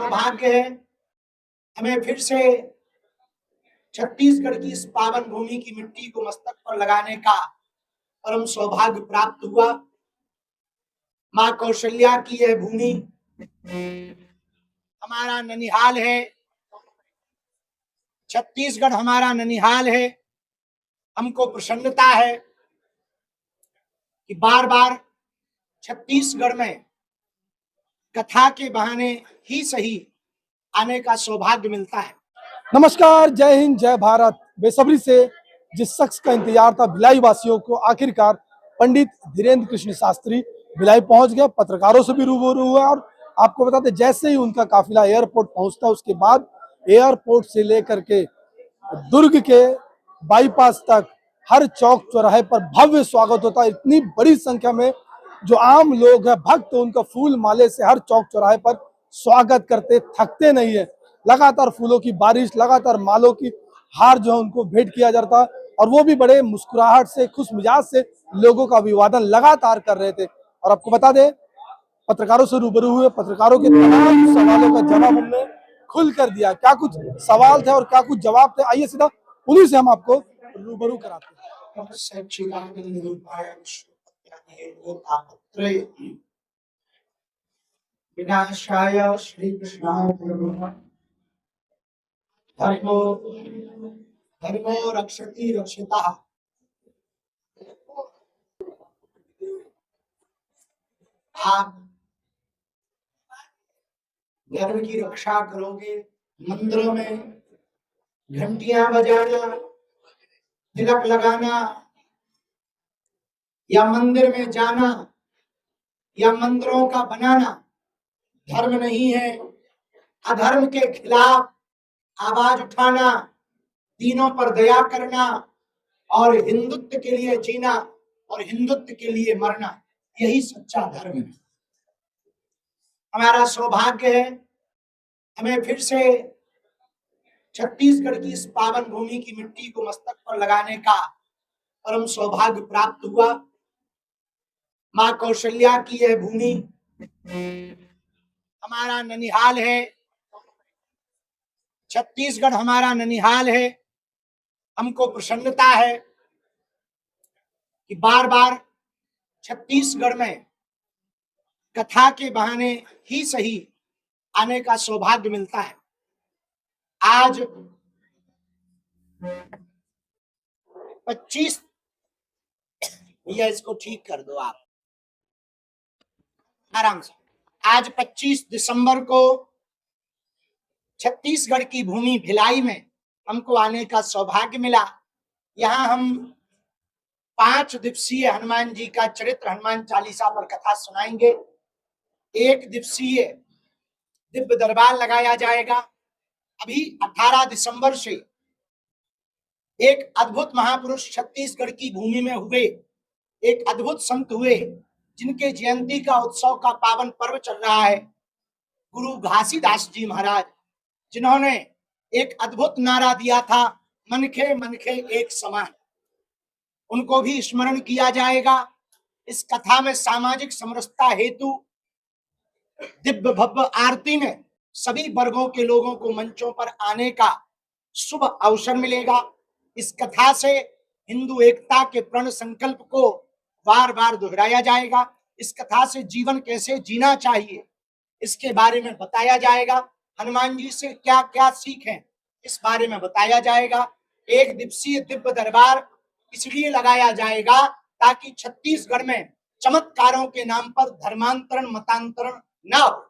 सौभाग्य है हमें फिर से छत्तीसगढ़ की इस पावन भूमि की मिट्टी को मस्तक पर लगाने का परम सौभाग्य प्राप्त हुआ। माँ कौशल्या की यह भूमि हमारा ननिहाल है, छत्तीसगढ़ हमारा ननिहाल है। हमको प्रसन्नता है कि बार बार छत्तीसगढ़ में कथा के बहाने ही सही आने का सौभाग्य मिलता है। नमस्कार, जय हिंद, जय भारत। बेसब्री से जिस शख्स का इंतजार था भिलाई वासियों को, आखिरकार पंडित धीरेन्द्र कृष्ण शास्त्री भिलाई पहुंच गए, पत्रकारों से भी रूबरू हुआ। और आपको बताते जैसे ही उनका काफिला एयरपोर्ट पहुंचता, उसके बाद एयरपोर्ट से लेकर के दुर्ग के बाईपास तक हर चौक चौराहे पर भव्य स्वागत होता है। इतनी बड़ी संख्या में जो आम लोग हैं, भक्त, उनका फूल माले से हर चौक चौराहे पर स्वागत करते, थकते नहीं है। लगातार फूलों की बारिश, लगातार मालों की हार जो है उनको भेंट किया जाता, और वो भी बड़े मुस्कुराहट से, खुश मिजाज से लोगों का अभिवादन लगातार कर रहे थे। और आपको बता दें, पत्रकारों से रूबरू हुए, पत्रकारों के तमाम सवालों का जवाब हमने खुल कर दिया। क्या कुछ सवाल थे और क्या कुछ जवाब थे, आइए सीधा उन्हीं से हम आपको रूबरू कराते हैं। विनाशाय श्री कृष्णाय धर्मो धर्मो रक्षति रक्षिता। आप धर्म की रक्षा करोगे, मंदिरों में घंटियां बजाना, तिलक लगाना, या मंदिर में जाना, या मंदिरों का बनाना धर्म नहीं है। अधर्म के खिलाफ आवाज उठाना, दीनों पर दया करना और हिंदुत्व के लिए जीना और हिंदुत्व के लिए मरना, यही सच्चा धर्म है। हमारा सौभाग्य है हमें फिर से छत्तीसगढ़ की इस पावन भूमि की मिट्टी को मस्तक पर लगाने का परम सौभाग्य प्राप्त हुआ। माँ कौशल्या की यह भूमि हमारा ननिहाल है, छत्तीसगढ़ हमारा ननिहाल है। हमको प्रसन्नता है कि बार बार छत्तीसगढ़ में कथा के बहाने ही सही आने का सौभाग्य मिलता है। आज 25, भैया इसको ठीक कर दो आप आराम से। आज 25 दिसंबर को छत्तीसगढ़ की भूमि भिलाई में हमको आने का सौभाग्य मिला। यहाँ हम 5 दिवसीय हनुमान जी का चरित्र, हनुमान चालीसा पर कथा सुनाएंगे। 1 दिवसीय दिव्य दरबार लगाया जाएगा। अभी 18 दिसंबर से एक अद्भुत महापुरुष छत्तीसगढ़ की भूमि में हुए, एक अद्भुत संत हुए, जिनके जयंती का उत्सव का पावन पर्व चल रहा है। गुरु घासीदास जी महाराज, जिन्होंने एक अद्भुत नारा दिया था, मनखे मनखे एक समान, उनको भी स्मरण किया जाएगा। इस कथा में सामाजिक समरसता हेतु दिव्य भव्य आरती में सभी वर्गों के लोगों को मंचों पर आने का शुभ अवसर मिलेगा। इस कथा से हिंदू एकता के प्रण संकल्प को बार बार दोहराया जाएगा। इस कथा से जीवन कैसे जीना चाहिए, इसके बारे में बताया जाएगा। हनुमान जी से क्या क्या सीखें, इस बारे में बताया जाएगा। 1 दिवसीय दिव्य दरबार इसलिए लगाया जाएगा ताकि छत्तीसगढ़ में चमत्कारों के नाम पर धर्मांतरण, मतांतरण ना हो।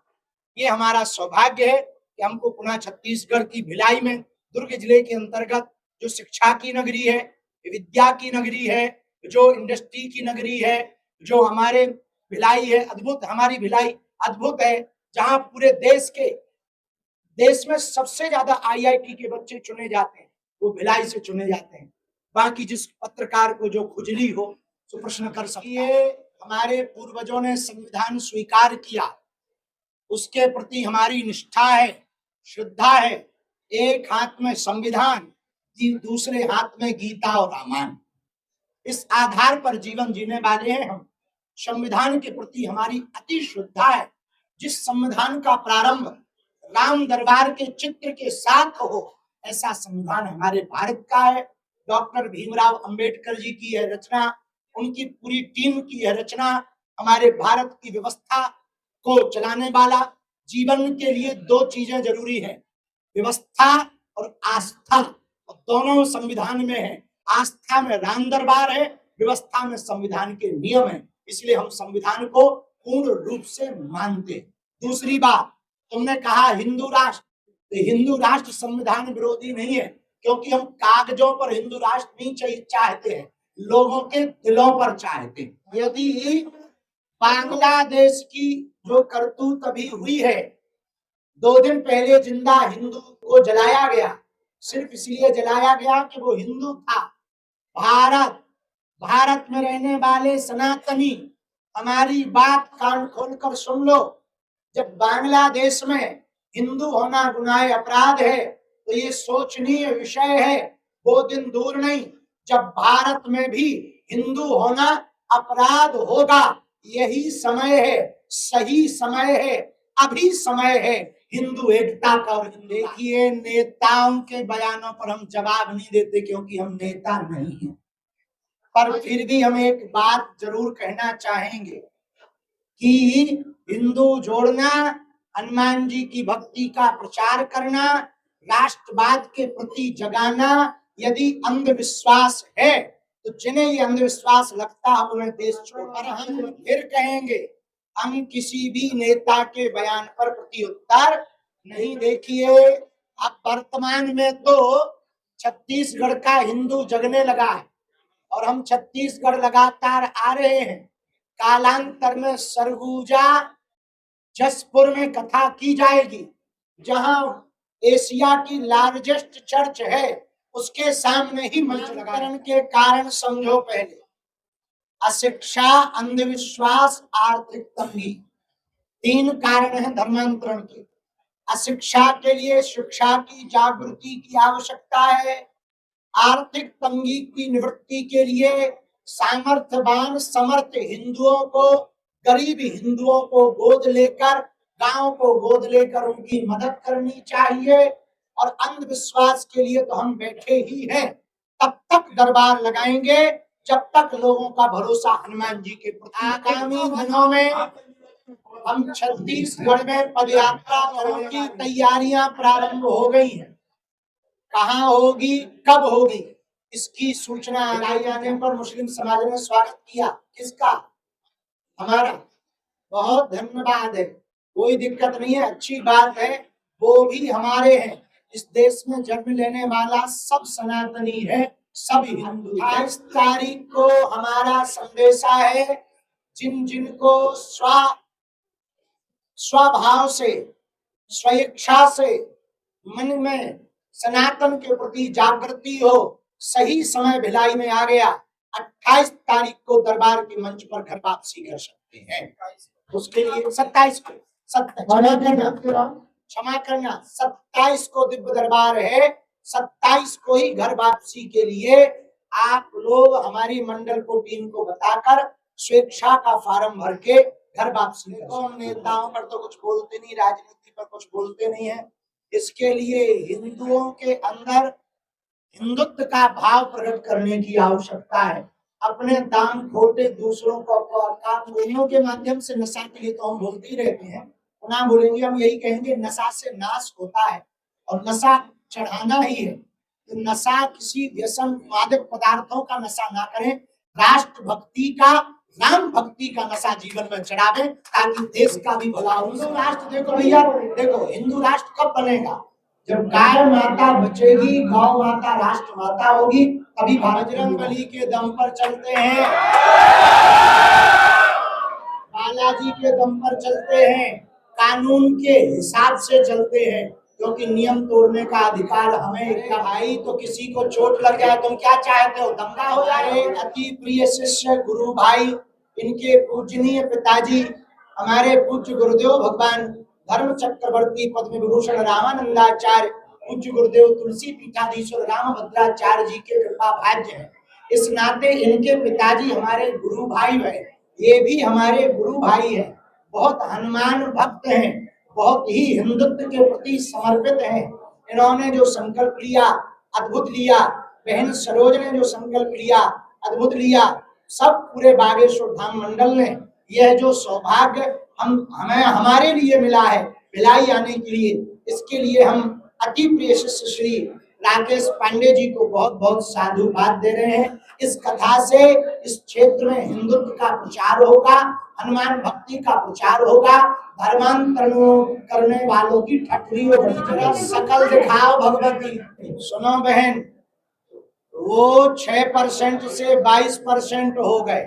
ये हमारा सौभाग्य है कि हमको पुनः छत्तीसगढ़ की भिलाई में, दुर्ग जिले के अंतर्गत, जो शिक्षा की नगरी है, विद्या की नगरी है, जो इंडस्ट्री की नगरी है, जो हमारे भिलाई है अद्भुत, हमारी भिलाई अद्भुत है, जहां पूरे देश में सबसे ज्यादा आईआईटी के बच्चे चुने जाते हैं, वो भिलाई से चुने जाते हैं। बाकी जिस पत्रकार को जो खुजली हो तो प्रश्न कर सकती है। हमारे पूर्वजों ने संविधान स्वीकार किया, उसके प्रति हमारी निष्ठा है, श्रद्धा है। एक हाथ में संविधान, दूसरे हाथ में गीता और रामायण, इस आधार पर जीवन जीने वाले हैं हम। संविधान के प्रति हमारी अति श्रद्धा है। जिस संविधान का प्रारंभ राम दरबार के चित्र के साथ हो, ऐसा संविधान हमारे भारत का है। डॉक्टर भीमराव अंबेडकर जी की यह रचना, उनकी पूरी टीम की यह रचना हमारे भारत की व्यवस्था को चलाने वाला। जीवन के लिए दो चीजें जरूरी है, व्यवस्था और आस्था, और दोनों संविधान में है। आस्था में राम दरबार है, व्यवस्था में संविधान के नियम है, इसलिए हम संविधान को पूर्ण रूप से मानते। दूसरी बात, तुमने कहा हिंदू राष्ट्र, तो हिंदू राष्ट्र संविधान विरोधी नहीं है, क्योंकि हम कागजों पर हिंदू राष्ट्र नहीं चाहते हैं, लोगों के दिलों पर चाहते हैं। यदि बांग्लादेश की जो करतूत अभी हुई है, 2 दिन पहले जिंदा हिंदू को जलाया गया, सिर्फ इसलिए जलाया गया कि वो हिंदू था। भारत में रहने वाले सनातनी, हमारी बात कान खोलकर सुन लो। जब बांग्लादेश में हिंदू होना गुनाह अपराध है, तो ये सोचनीय विषय है, वो दिन दूर नहीं जब भारत में भी हिंदू होना अपराध होगा। यही समय है, सही समय है, अभी समय है हिंदू एकता का। और देखिए, नेताओं के बयानों पर हम जवाब नहीं देते, क्योंकि हम नेता नहीं हैं, पर फिर भी हम एक बात जरूर कहना चाहेंगे कि हिंदू जोड़ना, हनुमान जी की भक्ति का प्रचार करना, राष्ट्रवाद के प्रति जगाना यदि अंधविश्वास है, तो जिन्हें ये अंधविश्वास लगता है उन्हें देश छोड़कर हम फिर कहेंगे, हम किसी भी नेता के बयान पर प्रत्युत्तर नहीं। देखिए, अब वर्तमान में तो छत्तीसगढ़ का हिंदू जगने लगा है, और हम छत्तीसगढ़ लगातार आ रहे हैं। कालांतर में सरगुजा जसपुर में कथा की जाएगी, जहां एशिया की लार्जेस्ट चर्च है, उसके सामने ही मंच लगाकरण के कारण समझो, पहले अशिक्षा, अंधविश्वास, आर्थिक तंगी, 3 कारण हैं धर्मांतरण के। अशिक्षा के लिए शिक्षा की जागृति की आवश्यकता है, आर्थिक तंगी की निवृत्ति के लिए सामर्थ्यवान समर्थ हिंदुओं को, गरीब हिंदुओं को गोद लेकर, गांव को गोद लेकर उनकी मदद करनी चाहिए। और अंधविश्वास के लिए तो हम बैठे ही हैं, तब तक दरबार लगाएंगे जब तक लोगों का भरोसा हनुमान जी के प्रति। आगामी दिनों में हम छत्तीसगढ़ में पदयात्रा करने की तैयारियां प्रारंभ हो गई हैं। कहाँ होगी, कब होगी, इसकी सूचना आए जाने पर मुस्लिम समाज ने स्वागत किया। किसका? हमारा। बहुत धन्यवाद है, कोई दिक्कत नहीं है, अच्छी बात है, वो भी हमारे हैं। इस देश में जन्म लेने वाला सब सनातनी है, सब हिंदू। 28 तारीख को हमारा संदेशा है, जिन जिनको स्वभाव से, स्वेच्छा से मन में सनातन के प्रति जागृति हो, सही समय भिलाई में आ गया। 28 तारीख को दरबार के मंच पर घर वापसी कर सकते हैं। उसके लिए 27 को क्षमा करना 27 को दिव्य दरबार है, 27 को ही घर वापसी के लिए आप लोग हमारी मंडल को, टीम को बताकर स्वेच्छा का फॉर्म भर के घर वापसी करो। हम नेताओं पर तो कुछ बोलते नहीं, राजनीति पर कुछ बोलते नहीं है। इसके लिए हिंदुओं के अंदर हिंदुत्व का भाव प्रकट करने की आवश्यकता है। अपने दाम खोटे दूसरों को अपराधियों के माध्यम से नशा के लिए तो हम बोलते ही रहते हैं, ना बोलेंगे, हम यही कहेंगे नशा से नाश होता है और नशा चढ़ाना ही है। तो नशा किसी व्यसन मादक पदार्थों का नशा ना करें, राष्ट्र भक्ति का, राम भक्ति का नशा जीवन में चढ़ावे, ताकि देश का भी भला हो। हिंदू राष्ट्र देखो भैया, देखो हिंदू राष्ट्र कब बनेगा? जब गाय माता बचेगी, गौ माता राष्ट्र माता होगी, तभी बजरंग बली के दम पर चलते हैं, बालाजी के दम पर चलते हैं, कानून के हिसाब से चलते हैं, क्योंकि नियम तोड़ने का अधिकार हमें। क्या भाई, तो किसी को चोट लग जाए तुम क्या चाहते हो, दंगा हो जाए? अति प्रिय शिष्य गुरु भाई, इनके पूजनीय पिताजी हमारे पूज्य गुरुदेव भगवान धर्म चक्रवर्ती पद्म विभूषण रामानंदाचार्य, पूज्य गुरुदेव तुलसी पीठाधीश्वर रामभद्राचार्य जी के कृपा भाग्य है। इस नाते इनके पिताजी हमारे गुरु भाई है, ये भी हमारे गुरु भाई है, बहुत हनुमान भक्त हैं, बहुत ही हिंदुत्व के प्रति समर्पित हैं। इन्होंने जो संकल्प लिया अद्भुत लिया, बहन सरोज ने जो संकल्प लिया अद्भुत लिया, सब पूरे बागेश्वर धाम मंडल ने यह जो सौभाग्य हमें हमारे लिए मिला है भिलाई आने के लिए, इसके लिए हम अति प्रिय शिष्य श्री राकेश पांडे जी को बहुत बहुत साधुवाद दे रहे हैं। इस कथा से इस क्षेत्र में हिंदुत्व का प्रचार होगा, हनुमान भक्ति का प्रचार होगा, धर्मांतरण करने वालों की ठठरी होगी। जरा सकल दिखाओ भगवती। सुनो बहन, वो 6% से 22% हो गए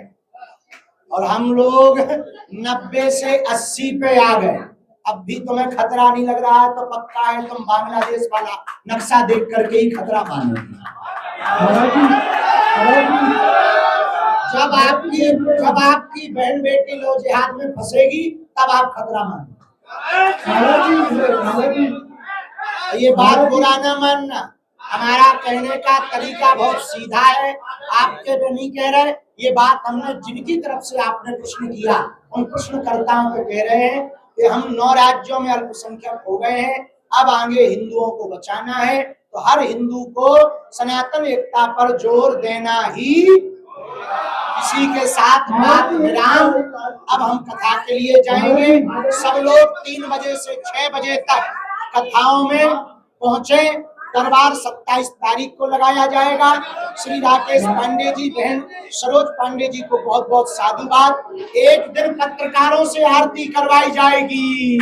और हम लोग 90 से 80 पे आ गए। अब भी तुम्हें खतरा नहीं लग रहा है तो पक्का है तुम बांग्लादेश वाला नक्शा देख करके ही खतरा मानो। जब आपकी बहन बेटी लो जिहाद में फंसेगी तब आप खतरा मानो। ये बात बुरा ना मानना, हमारा कहने का तरीका बहुत सीधा है, आपके भी नहीं कह रहे। ये बात हमने जिनकी तरफ से आपने प्रश्न किया उन प्रश्नकर्ताओं को कह रहे हैं कि हम 9 राज्यों में अल्पसंख्यक हो गए हैं, अब आगे हिंदुओं को बचाना है, तो हर हिंदू को सनातन एकता पर जोर देना ही। इसी के साथ बात विराम। अब हम कथा के लिए जाएंगे। सब लोग 3 बजे से 6 बजे तक कथाओं में पहुंचे। दरबार 27 तारीख को लगाया जाएगा। श्री राकेश पांडे जी, बहन सरोज पांडे जी को बहुत बहुत साधुवाद। एक दिन पत्रकारों से आरती करवाई जाएगी।